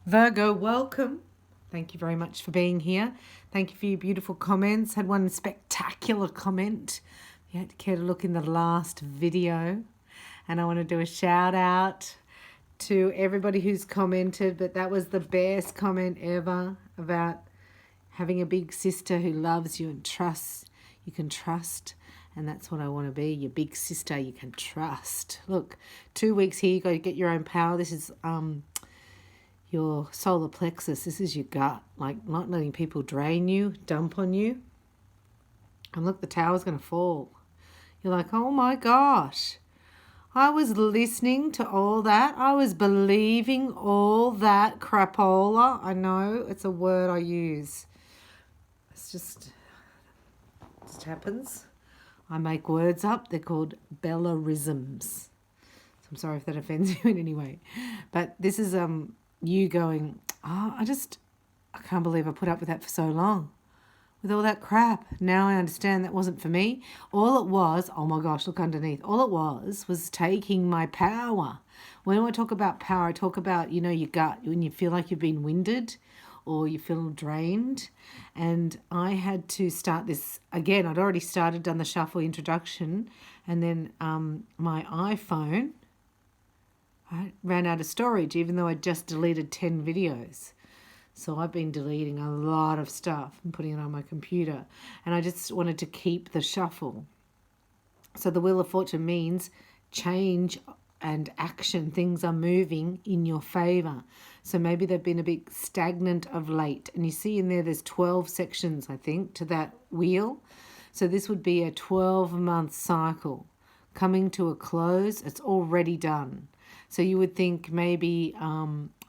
Virgo, welcome. Thank you very much for being here. Thank you for your beautiful comments. Had one spectacular comment. You had to care to look in the last video. And I want to do a shout out to everybody who's commented, but that was the best comment ever about having a big sister who loves you and trusts. You can trust. And that's what I want to be, your big sister you can trust. Look, 2 weeks here, you got to get your own power. This is your solar plexus. This is your gut, like not letting people drain you, dump on you. And look, the tower's going to fall. You're like, oh my gosh, I was listening to all that. I was believing all that crapola. I know it's a word I use. It just happens. I make words up. They're called Bellarisms. So I'm sorry if that offends you in any way. But this is you going, oh, I can't believe I put up with that for so long. With all that crap. Now I understand that wasn't for me. All it was, oh my gosh, look underneath. All it was taking my power. When I talk about power, I talk about, your gut. When you feel like you've been winded or you feel drained. And I had to start this again. I'd already done the shuffle introduction. And then my iPhone, I ran out of storage, even though I just deleted 10 videos. So I've been deleting a lot of stuff and putting it on my computer. And I just wanted to keep the shuffle. So the Wheel of Fortune means change and action. Things are moving in your favor. So maybe they've been a bit stagnant of late. And you see in there's 12 sections, I think, to that wheel. So this would be a 12-month cycle coming to a close. It's already done. So you would think maybe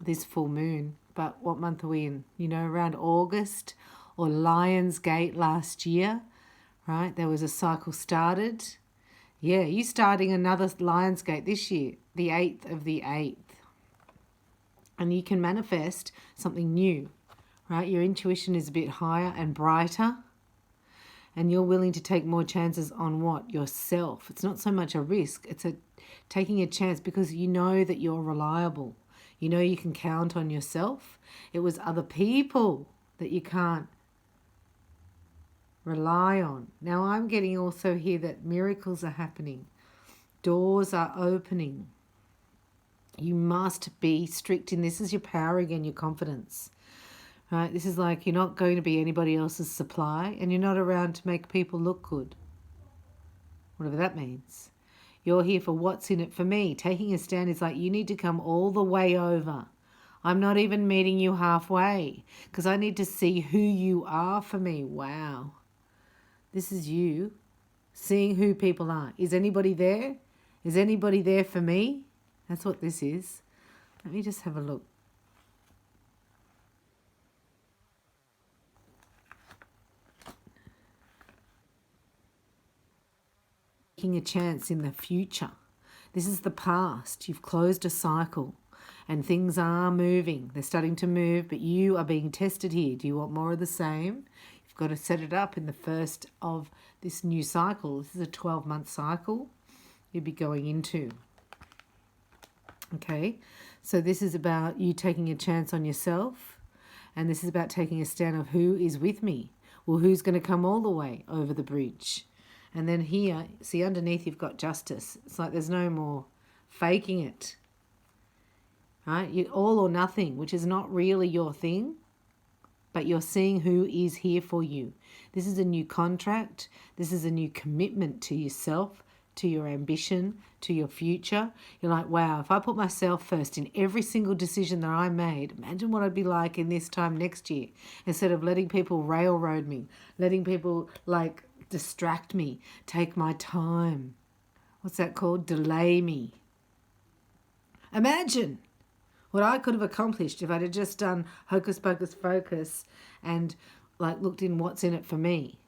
this full moon, but what month are we in? Around August or Lion's Gate last year, right? There was a cycle started. Yeah, you're starting another Lion's Gate this year, the 8th of the 8th. And you can manifest something new, right? Your intuition is a bit higher and brighter. And you're willing to take more chances on what? Yourself. It's not so much a risk. It's taking a chance because you know that you're reliable. You know you can count on yourself. It was other people that you can't rely on. Now I'm getting also here that miracles are happening. Doors are opening. You must be strict in this. Is your power again, your confidence. Right? This is like you're not going to be anybody else's supply and you're not around to make people look good. Whatever that means. You're here for what's in it for me. Taking a stand is like you need to come all the way over. I'm not even meeting you halfway because I need to see who you are for me. Wow. This is you seeing who people are. Is anybody there? Is anybody there for me? That's what this is. Let me just have a look. Taking a chance in the future. This is the past. You've closed a cycle and things are moving. They're starting to move, but you are being tested here. Do you want more of the same? You've got to set it up in the first of this new cycle. This is a 12-month cycle you'd be going into. Okay, so this is about you taking a chance on yourself, and this is about taking a stand of who is with me. Well, who's going to come all the way over the bridge? And then here, see underneath you've got justice. It's like there's no more faking it. Right? You all or nothing, which is not really your thing, but you're seeing who is here for you. This is a new contract. This is a new commitment to yourself, to your ambition, to your future. You're like, wow, if I put myself first in every single decision that I made, imagine what I'd be like in this time next year. Instead of letting people railroad me, letting people distract me, take my time. What's that called? Delay me. Imagine what I could have accomplished if I'd have just done hocus pocus focus and looked in what's in it for me.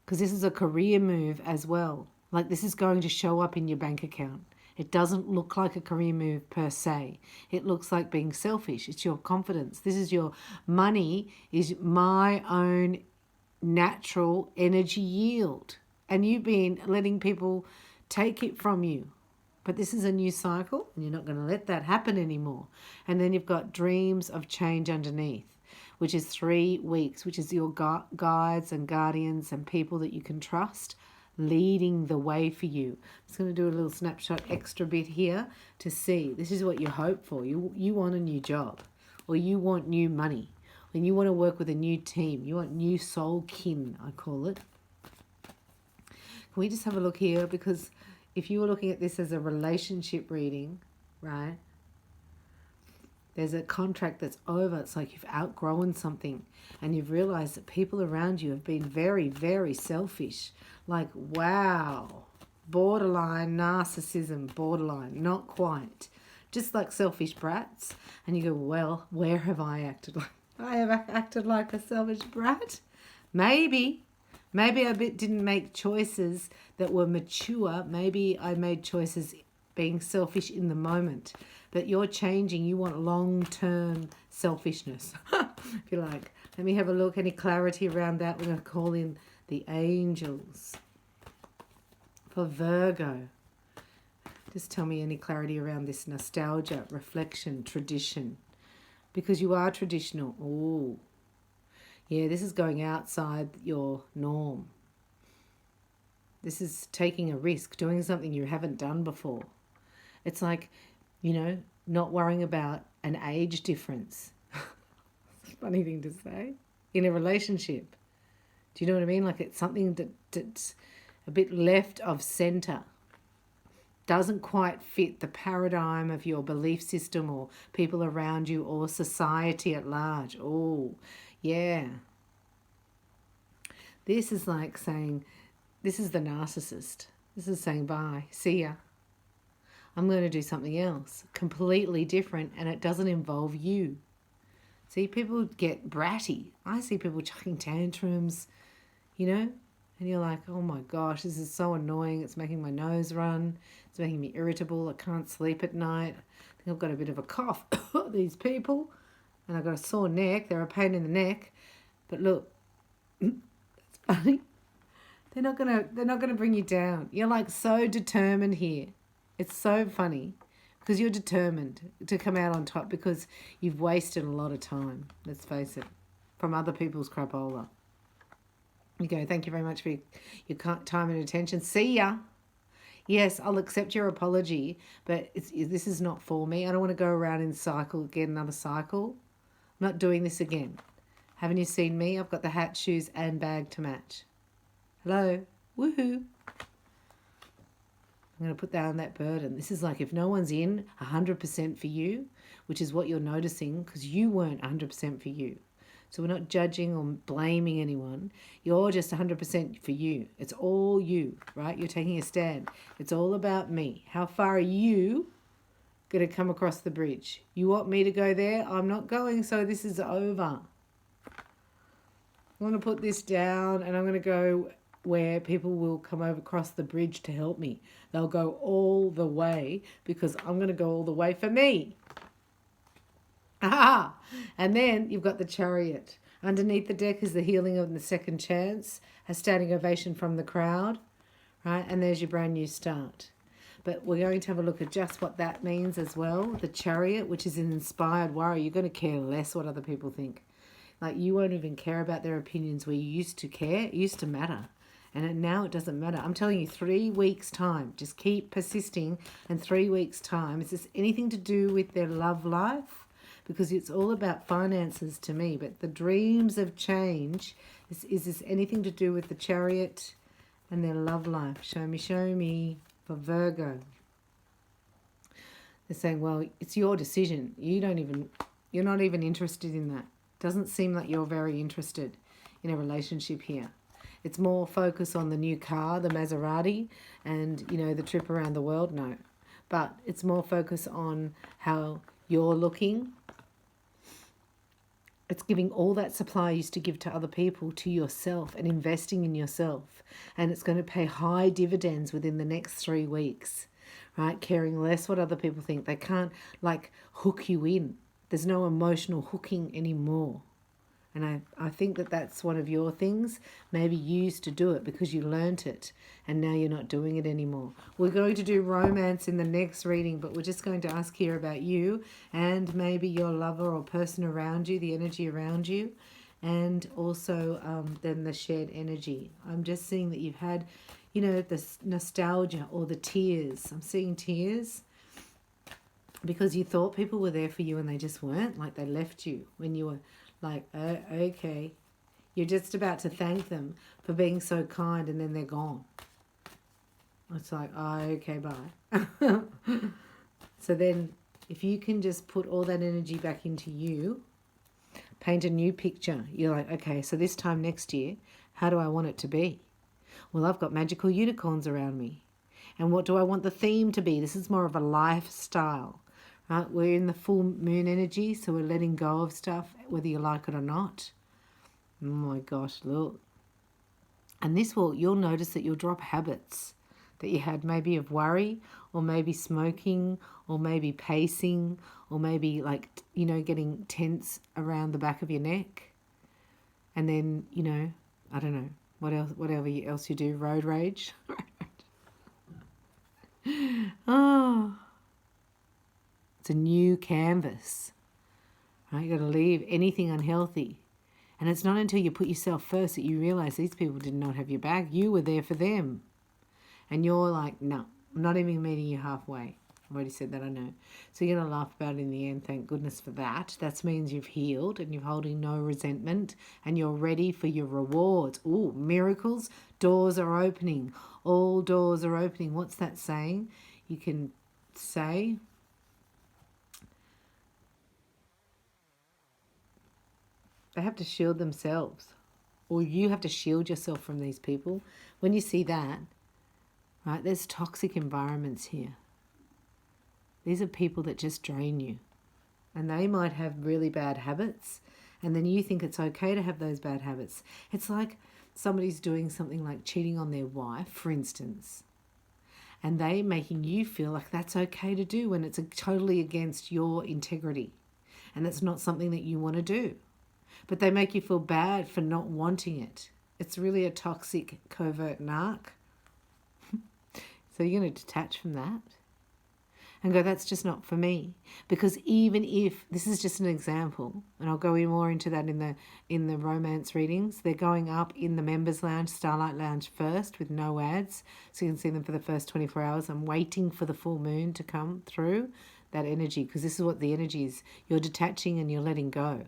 Because this is a career move as well. This is going to show up in your bank account. It doesn't look like a career move per se. It looks like being selfish. It's your confidence. This is your money is my own natural energy yield. And you've been letting people take it from you But this is a new cycle, and you're not going to let that happen anymore. And then you've got dreams of change underneath, which is 3 weeks, which is your guides and guardians and people that you can trust leading the way for you. I'm just going to do a little snapshot extra bit here to see. This is what you hope for. You want a new job, or you want new money, and you want to work with a new team. You want new soul kin, I call it. Can we just have a look here? Because if you were looking at this as a relationship reading, right, there's a contract that's over. It's like you've outgrown something and you've realized that people around you have been very, very selfish. Like, wow, borderline narcissism, borderline, not quite. Just like selfish brats. And you go, well, where have I acted like? I have acted like a selfish brat? Maybe I didn't make choices that were mature. Maybe I made choices being selfish in the moment. But you're changing. You want long-term selfishness, if you like. Let me have a look. Any clarity around that? We're going to call in the angels. For Virgo, just tell me any clarity around this nostalgia, reflection, tradition. Because you are traditional. Oh, yeah, this is going outside your norm. This is taking a risk, doing something you haven't done before. It's like, you know, not worrying about an age difference. It's a funny thing to say. In a relationship. Do you know what I mean? Like it's something that's a bit left of center. Doesn't quite fit the paradigm of your belief system or people around you or society at large. Oh, yeah. This is like saying, this is the narcissist. This is saying, bye, see ya. I'm going to do something else, completely different, and it doesn't involve you. See, people get bratty. I see people chucking tantrums, you know, and you're like, oh my gosh, this is so annoying. It's making my nose run. It's making me irritable. I can't sleep at night. I think I've got a bit of a cough, these people, and I've got a sore neck. They're a pain in the neck. But look, it's funny. They're not gonna bring you down. You're like so determined here. It's so funny because you're determined to come out on top because you've wasted a lot of time, let's face it, from other people's crapola. You go, thank you very much for your time and attention. See ya. Yes, I'll accept your apology, but this is not for me. I don't want to go around in cycle, get another cycle. I'm not doing this again. Haven't you seen me? I've got the hat, shoes, and bag to match. Hello. Woohoo. I'm going to put down that burden. This is like if no one's in 100% for you, which is what you're noticing because you weren't 100% for you. So we're not judging or blaming anyone. You're just 100% for you. It's all you, right? You're taking a stand. It's all about me. How far are you going to come across the bridge? You want me to go there? I'm not going, so this is over. I'm going to put this down and I'm going to go where people will come over across the bridge to help me. They'll go all the way because I'm going to go all the way for me. Ah! And then you've got the Chariot. Underneath the deck is the healing of the second chance, a standing ovation from the crowd, right? And there's your brand new start. But we're going to have a look at just what that means as well. The Chariot, which is an inspired warrior. You're going to care less what other people think. Like you won't even care about their opinions where you used to care. It used to matter. And now it doesn't matter. I'm telling you, 3 weeks' time. Just keep persisting. And 3 weeks' time. Is this anything to do with their love life? Because it's all about finances to me. But the dreams of change, is this anything to do with the Chariot and their love life? Show me. For Virgo. They're saying, well, it's your decision. You're not even interested in that. Doesn't seem like you're very interested in a relationship here. It's more focus on the new car, the Maserati, and, you know, the trip around the world. No. But it's more focus on how you're looking. It's giving all that supply you used to give to other people to yourself and investing in yourself. And it's going to pay high dividends within the next 3 weeks, right? Caring less what other people think. They can't, like, hook you in. There's no emotional hooking anymore, And I think that that's one of your things. Maybe you used to do it because you learnt it and now you're not doing it anymore. We're going to do romance in the next reading, but we're just going to ask here about you and maybe your lover or person around you, the energy around you, and also then the shared energy. I'm just seeing that you've had, you know, this nostalgia or the tears. I'm seeing tears because you thought people were there for you and they just weren't. Like they left you when you were like, oh, okay. You're just about to thank them for being so kind and then they're gone. It's like, oh, okay, bye. So then if you can just put all that energy back into you, paint a new picture. You're like, okay, so this time next year, how do I want it to be? Well, I've got magical unicorns around me. And what do I want the theme to be? This is more of a lifestyle. Right? We're in the full moon energy, so we're letting go of stuff, whether you like it or not. Oh my gosh, look. And this will, you'll notice that you'll drop habits that you had, maybe of worry, or maybe smoking, or maybe pacing, or maybe like, you know, getting tense around the back of your neck. And then, you know, I don't know, whatever else you do, road rage. Oh. It's a new canvas, right? You've got to leave anything unhealthy. And it's not until you put yourself first that you realise these people did not have your back. You were there for them. And you're like, no, I'm not even meeting you halfway. I've already said that, I know. So you're going to laugh about it in the end, thank goodness for that. That means you've healed and you're holding no resentment and you're ready for your rewards. Ooh, miracles, doors are opening. All doors are opening. What's that saying? You can say... They have to shield themselves, or you have to shield yourself from these people. When you see that, right, there's toxic environments here. These are people that just drain you, and they might have really bad habits, and then you think it's okay to have those bad habits. It's like somebody's doing something like cheating on their wife, for instance, and they making you feel like that's okay to do when it's totally against your integrity, and it's not something that you want to do. But they make you feel bad for not wanting it. It's really a toxic, covert narc. So you're going to detach from that and go, that's just not for me. Because even if, this is just an example, and I'll go in more into that in the romance readings, they're going up in the members lounge, Starlight Lounge first with no ads. So you can see them for the first 24 hours. I'm waiting for the full moon to come through that energy, because this is what the energy is. You're detaching and you're letting go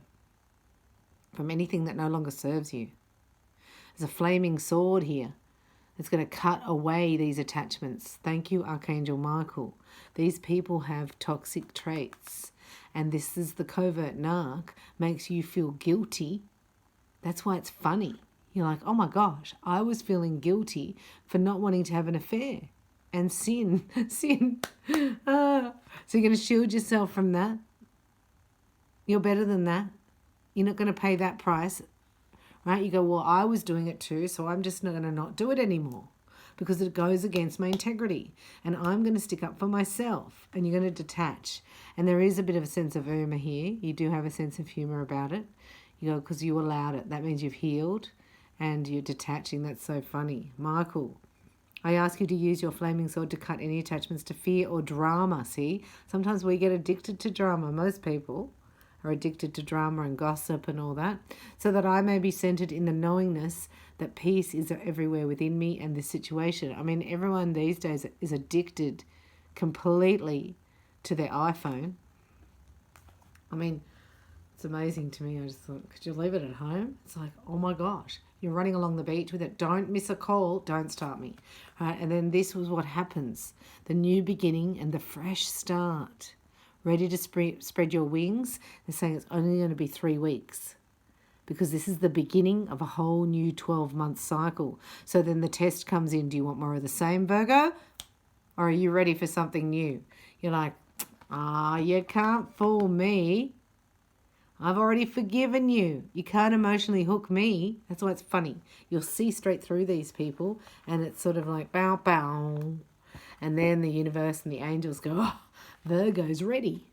from anything that no longer serves you. There's a flaming sword here. It's going to cut away these attachments. Thank you, Archangel Michael. These people have toxic traits, and this is the covert narc, makes you feel guilty. That's why it's funny. You're like, oh my gosh, I was feeling guilty for not wanting to have an affair. And sin. So you're going to shield yourself from that. You're better than that. You're not going to pay that price, right? You go, well, I was doing it too, so I'm just not going to not do it anymore because it goes against my integrity. And I'm going to stick up for myself, and you're going to detach. And there is a bit of a sense of humour here. You do have a sense of humour about it. You go, because you allowed it. That means you've healed and you're detaching. That's so funny. Michael, I ask you to use your flaming sword to cut any attachments to fear or drama. See, sometimes we get addicted to drama. Most people are addicted to drama and gossip and all that, so that I may be centered in the knowingness that peace is everywhere within me and this situation. I mean, everyone these days is addicted completely to their iPhone. I mean, it's amazing to me. I just thought, could you leave it at home? It's like, oh my gosh, you're running along the beach with it. Don't miss a call. Don't start me. Right? And then this was what happens. The new beginning and the fresh start. Ready to spread your wings. They're saying it's only going to be 3 weeks because this is the beginning of a whole new 12-month cycle. So then the test comes in. Do you want more of the same, Virgo? Or are you ready for something new? You're like, you can't fool me. I've already forgiven you. You can't emotionally hook me. That's why it's funny. You'll see straight through these people, and it's sort of like bow, bow. And then the universe and the angels go, oh, Virgo's ready.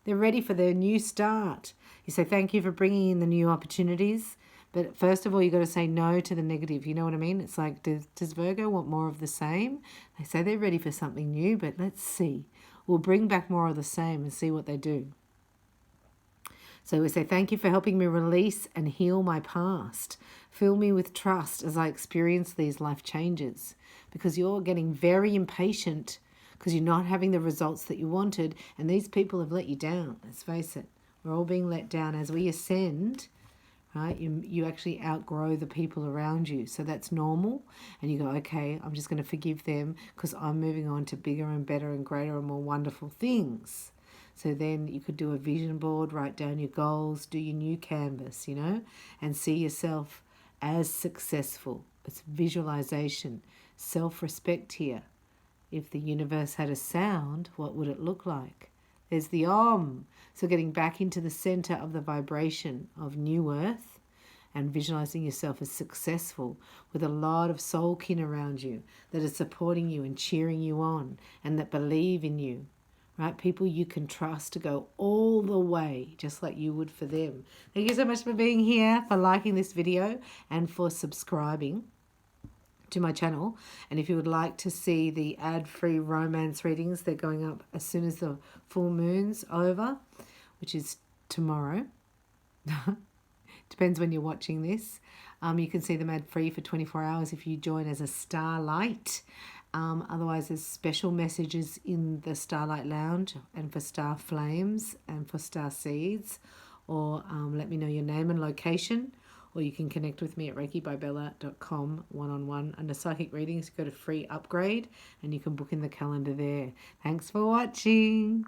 They're ready for their new start. You say, thank you for bringing in the new opportunities. But first of all, you've got to say no to the negative. You know what I mean? It's like, does Virgo want more of the same? They say they're ready for something new, but let's see. We'll bring back more of the same and see what they do. So we say, thank you for helping me release and heal my past. Fill me with trust as I experience these life changes. Because you're getting very impatient because you're not having the results that you wanted, and these people have let you down. Let's face it. We're all being let down. As we ascend, right, you actually outgrow the people around you. So that's normal. And you go, okay, I'm just going to forgive them because I'm moving on to bigger and better and greater and more wonderful things. So then you could do a vision board, write down your goals, do your new canvas, you know, and see yourself as successful. It's visualization, self-respect here. If the universe had a sound, what would it look like? There's the Om. So getting back into the center of the vibration of new earth and visualizing yourself as successful with a lot of soul kin around you that are supporting you and cheering you on and that believe in you, right? People you can trust to go all the way, just like you would for them. Thank you so much for being here, for liking this video and for subscribing to my channel. And if you would like to see the ad-free romance readings, they're going up as soon as the full moon's over, which is tomorrow. Depends when you're watching this. You can see them ad-free for 24 hours if you join as a Starlight. Otherwise, there's special messages in the Starlight Lounge and for Star Flames and for Star Seeds. Or let me know your name and location. Or you can connect with me at reikibybella.com one-on-one. Under psychic readings, you go to free upgrade and you can book in the calendar there. Thanks for watching.